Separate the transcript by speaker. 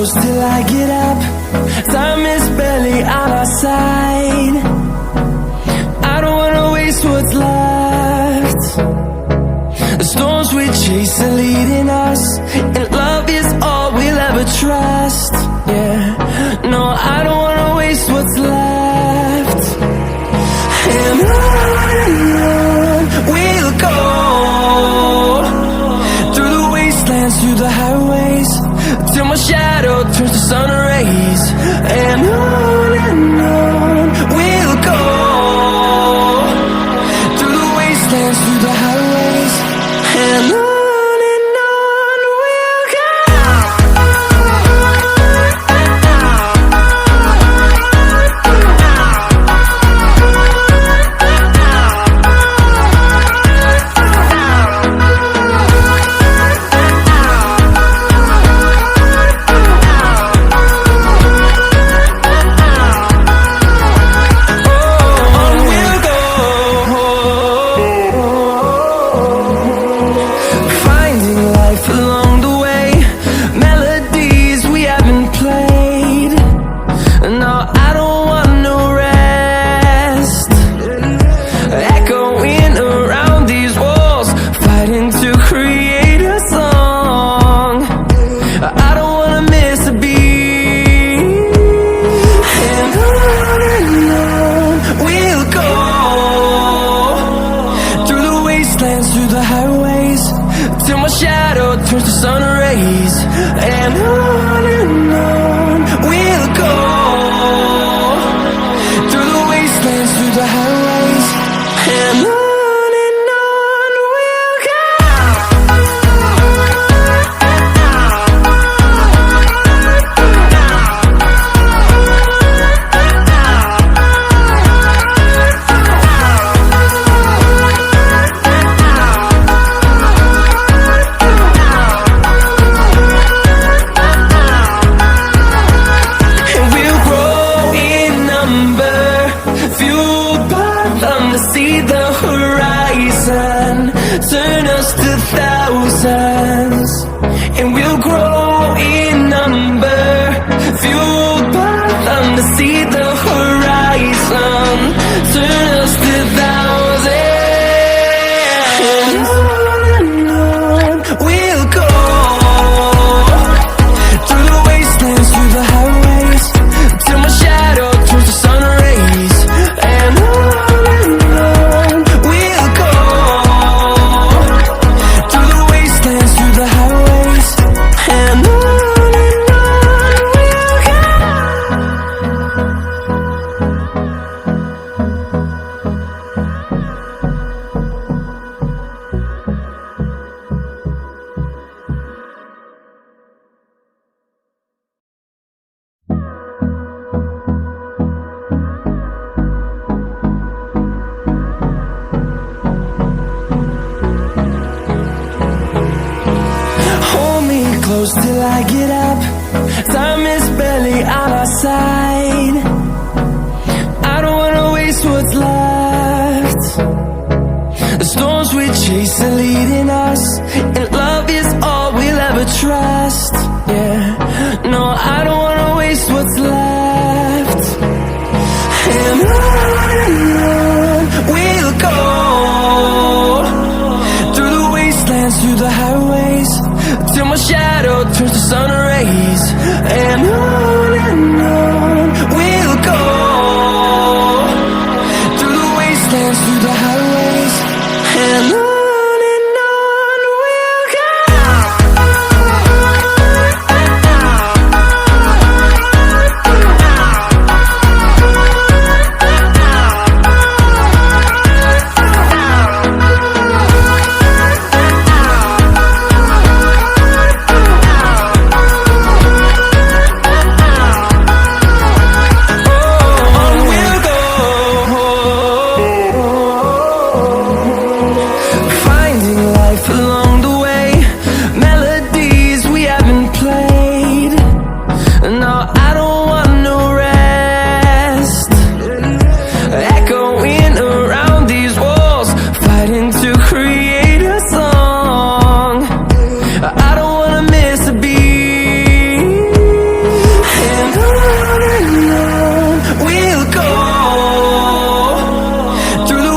Speaker 1: close till I get up. Time is barely on our side. I don't wanna waste what's left. The storms we chase are leading us, and love is all we'll ever trust. Yeah, no, I don't wanna waste what's left. And on we'll go, through the wastelands, through the highways, till my shadow turns to sun rays. And on we'll go, through the wastelands, through the highways, and on we'll go. Through the highways, till my shadow turns to sun rays. And on we'll go, through the wastelands, through the highways, and on we'll go. See the horizon turn us to thousands, and we'll grow in number, fueled by them. To see the horizon turn us to thousands, and on we'll go, through the wastelands, through the highways, till my shadow turns to sun rays. And close till I get up. Time is barely on our side. I don't wanna waste what's left. The storms we chase are leading